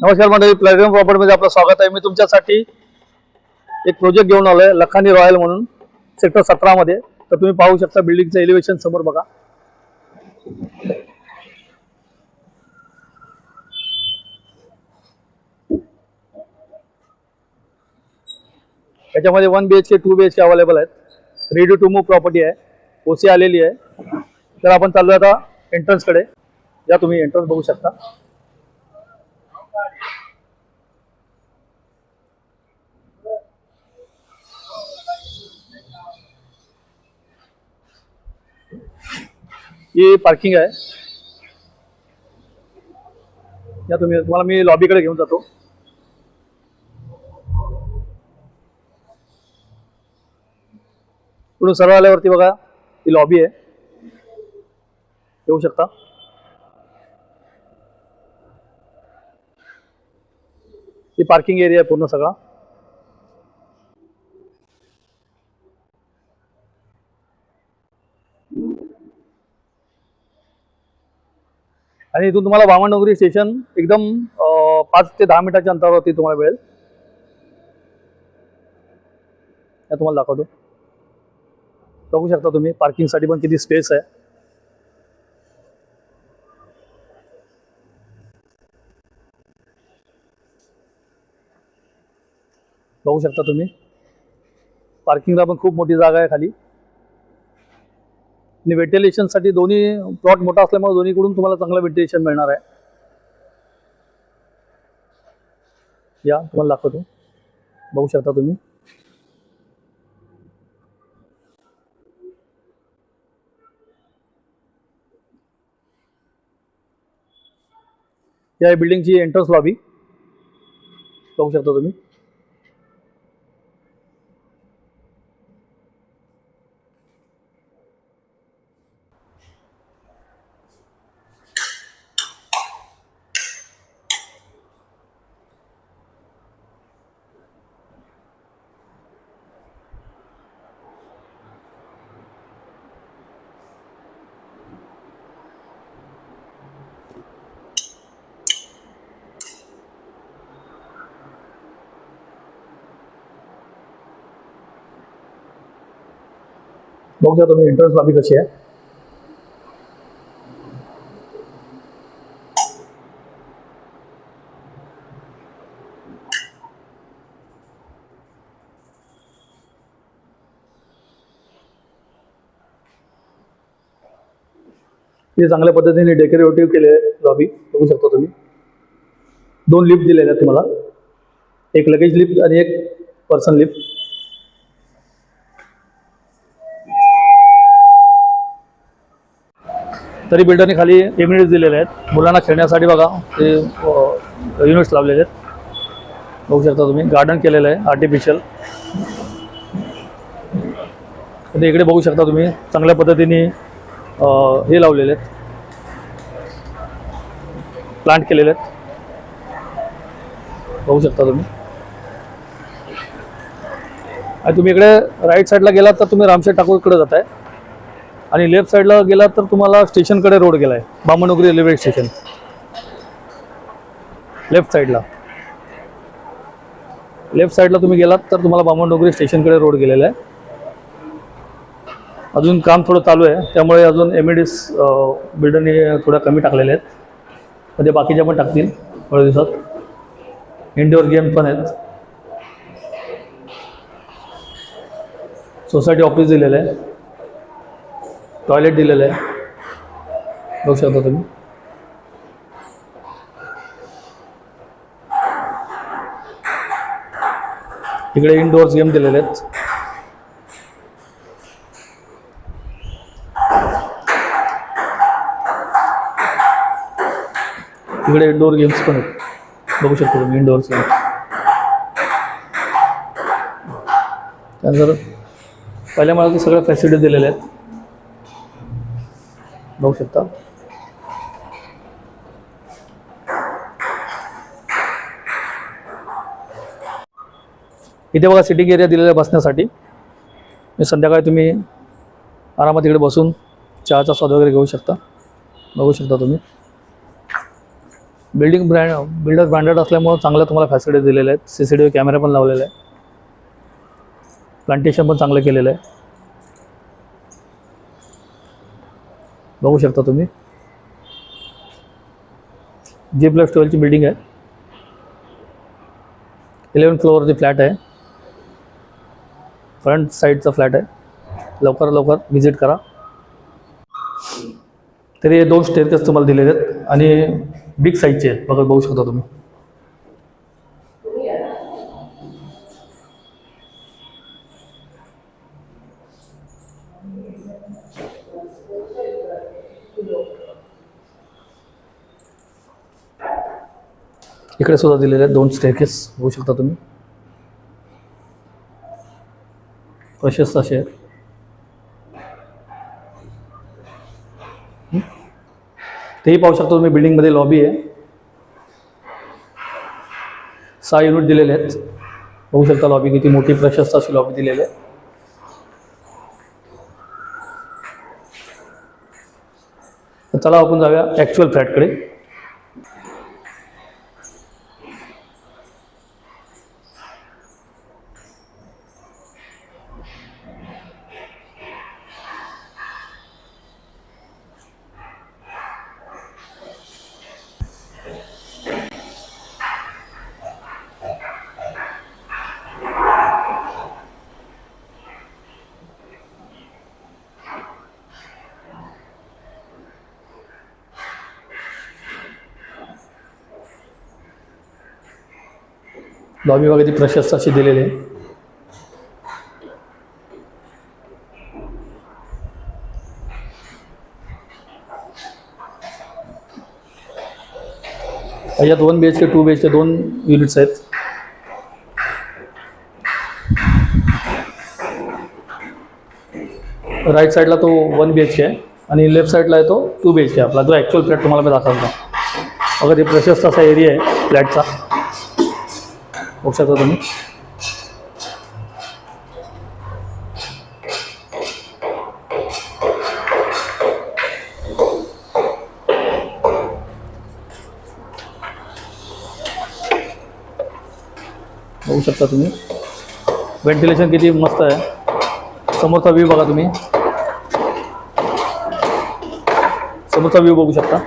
नमस्कार मंडळी, प्लॅटिनम प्रॉपर्टीमध्ये आपलं स्वागत आहे. मी तुमच्यासाठी एक प्रोजेक्ट घेऊन आलोय, लखानी रॉयल म्हणून, सेक्टर 17 मध्ये. तर तुम्ही पाहू शकता बिल्डिंगचं एलिव्हेशन समोर बघा. याच्यामध्ये 1 BHK 2 BHK अवेलेबल आहेत. रेडी टू मूव्ह प्रॉपर्टी आहे, ओसी आलेली आहे. तर आपण चाललो आता एंट्रन्सकडे. या तुम्ही एंट्रन्स बघू शकता. ही पार्किंग आहे. या तुम्हाला मी लॉबीकडे घेऊन जातो. पुढे सरळ आल्यावरती बघा ही लॉबी आहे, येऊ शकता. ही पार्किंग एरिया आहे पूर्ण सगळा. आणि इथून तुम्हाला वामननगरी स्टेशन एकदम 5 ते 10 मिनिटाच्या अंतरावरती तुम्हाला मिळेल. या तुम्हाला दाखवतो. बघू शकता तुम्ही पार्किंगसाठी पण किती स्पेस आहे. बघू शकता तुम्ही पार्किंगला पण खूप मोठी जागा आहे खाली. आणि व्हेंटिलेशनसाठी दोन्ही प्लॉट मोठा असल्यामुळे दोन्हीकडून तुम्हाला चांगलं व्हेंटिलेशन मिळणार आहे. या तुम्हाला दाखवतो. बघू शकता तुम्ही. या बिल्डिंगची एंट्रन्स लॉबी बघू शकता तुम्ही. बघू शकता तुम्ही एंट्रन्स लॉबी कशी आहे. हे चांगल्या पद्धतीने डेकोरेटिव्ह केले लॉबी बघू शकता तुम्ही. 2 लिफ्ट दिलेले आहेत तुम्हाला, एक लगेज लिफ्ट आणि एक पर्सन लिफ्ट. तरी बिल्डरने खाली एम्युनिटीज दिलेले आहेत. मुलांना खेळण्यासाठी बघा ते युनिट्स लावलेले आहेत. बघू शकता तुम्ही गार्डन केलेलं आहे आर्टिफिशियल. इकडे बघू शकता तुम्ही चांगल्या पद्धतीने हे लावलेले आहेत, प्लांट केलेले आहेत. बघू शकता तुम्ही. आणि तुम्ही इकडे राईट साईडला गेलात तर तुम्ही रामशेठ ठाकूरकडे जाताय, आणि लेफ्ट साईडला गेलात तर तुम्हाला स्टेशनकडे रोड गेलाय, वामननगरी रेल्वे स्टेशन. लेफ्ट साईडला तुम्ही गेलात तर तुम्हाला वामननगरी स्टेशनकडे रोड गेलेला आहे. अजून काम थोडं चालू आहे, त्यामुळे अजून एमएडीस बिल्डरने थोड्या कमी टाकलेल्या आहेत. म्हणजे बाकीच्या पण टाकतील थोड्या दिवसात. इंडोर गेम पण आहेत. सोसायटी ऑफिस दिलेलं आहे, टॉयलेट दिलेलं आहे. बघू शकता तुम्ही. इकडे इनडोअर्स गेम दिलेले आहेत. इकडे इंडोर गेम्स पण आहेत. बघू शकता तुम्ही इंडोअर्स गेम. त्यानंतर पहिल्या माळ्यात सगळ्या फॅसिलिटी दिलेल्या आहेत. बघू शकता. इथे बघा सिटिंग एरिया दिलेला बसण्यासाठी. संध्याकाळी तुम्ही आरामात इकडे बसून चहाचा स्वाद वगैरे घेऊ शकता. बघू शकता तुम्ही. बिल्डर ब्रँडेड असल्यामुळे चांगल्या तुम्हाला फॅसिलिटीज दिलेल्या आहेत. CCTV कॅमेरा पण लावलेला आहे. प्लांटेशन पण चांगलं केलेलं आहे. बघू शकता तुम्ही. G+12ची बिल्डिंग आहे. 11th फ्लोअरवरती फ्लॅट आहे. फ्रंट साईडचा फ्लॅट आहे. लवकर व्हिजिट करा. तरी 2 स्टेअरकेस तुम्हाला दिलेले आहेत आणि बिग साईजचे आहेत. बघू शकता तुम्ही. इकडे सुद्धा दिलेले आहेत 2 स्टेअरकेस. बघू शकता तुम्ही. प्रशस्त असे आहेत. तेही पाहू शकता तुम्ही. बिल्डिंगमध्ये लॉबी आहे. 6 युनिट दिलेले आहेत. बघू शकता लॉबी किती मोठी प्रशस्त अशी लॉबी दिलेली आहे. तर चला आपण जाऊया ॲक्च्युअल फ्लॅटकडे. लॉबी वगैरे प्रशस्त अशी दिलेली आहे. या 2 BHK 2 BHK 2 युनिट्स आहेत. राईट साईडला तो 1 BHK आहे आणि लेफ्ट साईडला आहे तो 2 BHK आपला जो ॲक्च्युअल फ्लॅट तुम्हाला मी दाखवतो. अगर हे प्रशस्त असा एरिया आहे फ्लॅटचा. बघू शकता तुम्ही. बघू शकता तुम्ही. व्हेंटिलेशन किती मस्त आहे. समोरचा व्ह्यू बघा तुम्ही. समोरचा व्ह्यू बघू शकता.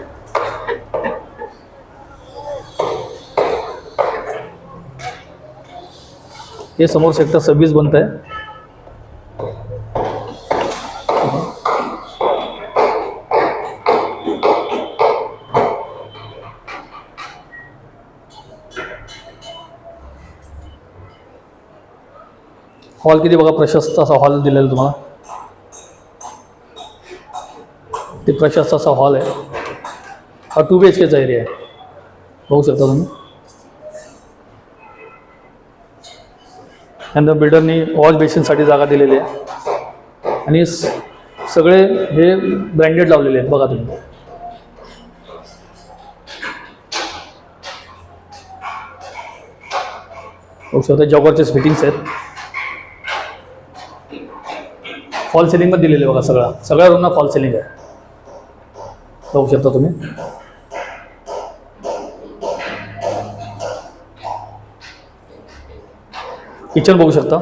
हे समोर सेक्टर 26 बनत आहे. हॉल किती बघा प्रशस्त असा हॉल दिलेला तुम्हाला. ते प्रशस्त असा हॉल आहे. हा 2 BHKचा एरिया आहे. बघू शकता तुम्ही. त्यानंतर बिल्डरनी वॉश बेसिनसाठी जागा दिलेली आहे आणि सगळे हे ब्रँडेड लावलेले आहेत बघा तुम्ही. बघू शकता जॉगरचेच फिटिंग्स आहेत. फॉल सिलिंग पण दिलेली बघा. सगळ्या रूमना फॉल सिलिंग आहे. बघू शकता तुम्ही. किचन बघू शकता.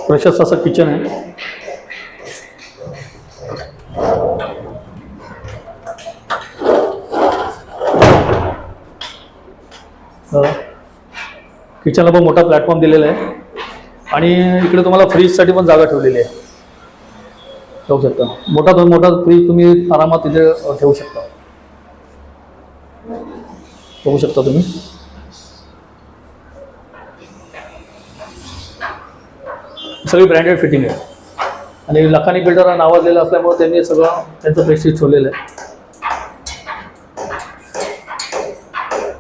प्रशस्त असं किचन आहे. किचनला पण मोठा प्लॅटफॉर्म दिलेला आहे आणि इकडे तुम्हाला फ्रीजसाठी पण जागा ठेवलेली आहे. ठेवू शकता. मोठा फ्रीज तुम्ही आरामात तिथे ठेवू शकता. बघू शकता तुम्ही. सगळी ब्रँडेड फिटिंग आहे आणि लखानी बिल्डर नावाजलेलं असल्यामुळे त्यांनी सगळं त्यांचं प्रेस्टीज ठेवलेलं आहे.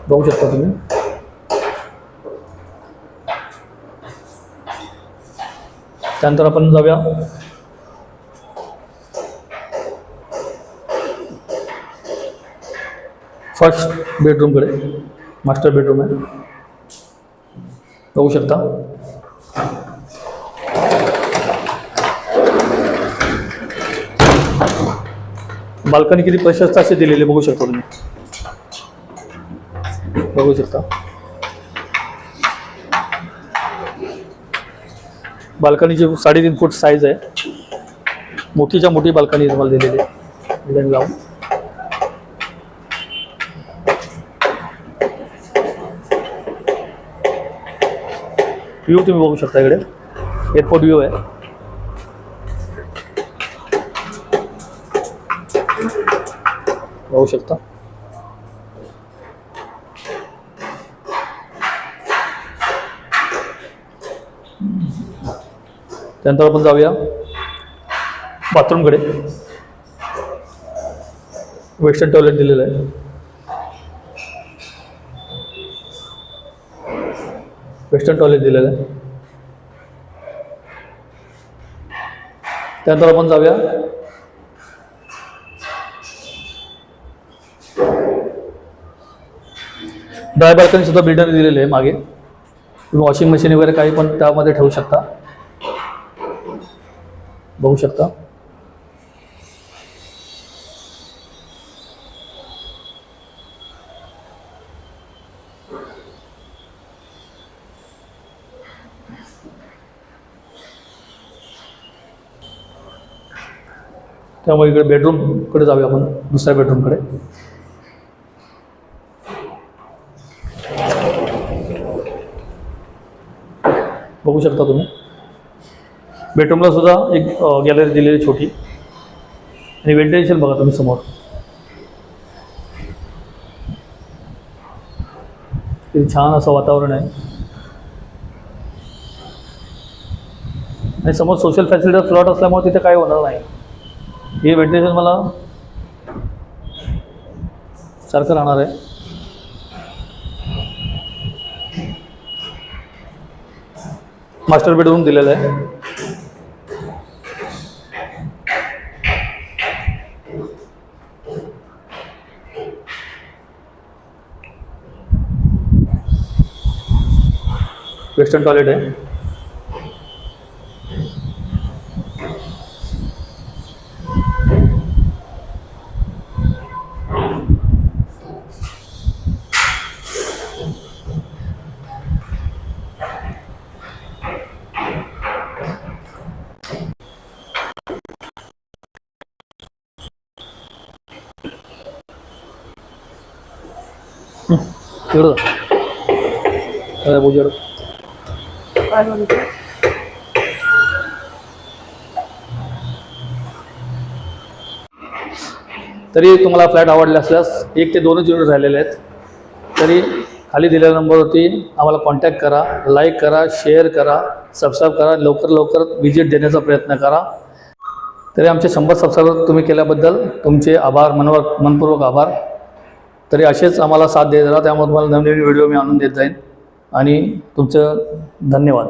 बघू शकता तुम्ही. त्यानंतर आपण जाऊया फर्स्ट बेडरूमकडे. मास्टर बेडरूम आहे. बघू शकता. बाल्कनी किती प्रशस्त असे दिलेले बघू शकता तुम्ही, बघू शकता. बाल्कनीची 3.5 फूट साईज आहे. मोठीच्या मोठी बाल्कनी तुम्हाला दिलेली आहे डिझाईन लावून. व्ह्यू तुम्ही बघू शकता, इकडे एअरपोर्ट व्ह्यू आहे. बघू शकता. त्यानंतर आपण जाऊया बाथरूमकडे. वेस्टर्न टॉयलेट दिलेलं आहे. वेस्टर्न टॉयलेट दिलेलं आहे. त्यानंतर आपण जाऊया ड्राय बाल्कनी सुद्धा बिल्डरने दिलेले आहे मागे. तुम्ही वॉशिंग मशीन वगैरे काही पण त्यामध्ये ठेवू शकता, बघू शकता. त्यामुळे इकडे बेडरूमकडे जाऊया आपण, दुसऱ्या बेडरूमकडे. बघू शकता तुम्ही बेडरूमला सुद्धा एक गॅलरी दिलेली छोटी, आणि व्हेंटिलेशन बघा तुम्ही समोर. किती छान असं वातावरण आहे. आणि समोर सोशल फॅसिलिटी फ्लॉट असल्यामुळे तिथे काही होणार नाही. हे व्हेंटिलेशन मला सारखं राहणार आहे. मास्टर बेडरूम दिलेला आहे. वेस्टर्न टॉयलेट आहे. तिकडं बुजर तरी तुम्हाला फ्लॅट आवडले असल्यास 1 ते 2च युनिट राहिलेले आहेत. तरी खाली दिलेल्या नंबरवरती आम्हाला कॉन्टॅक्ट करा, लाईक करा, शेअर करा, सबस्क्राईब करा. लवकर व्हिजिट देण्याचा प्रयत्न करा. तरी आमचे 100 सबस्क्राईबर तुम्ही केल्याबद्दल तुमचे आभार, मनपूर्वक आभार. तरी असेच आम्हाला साथ देत राहा. त्यामुळे तुम्हाला नवीन व्हिडिओ मी आणून देत जाईन. आणि तुमचं धन्यवाद.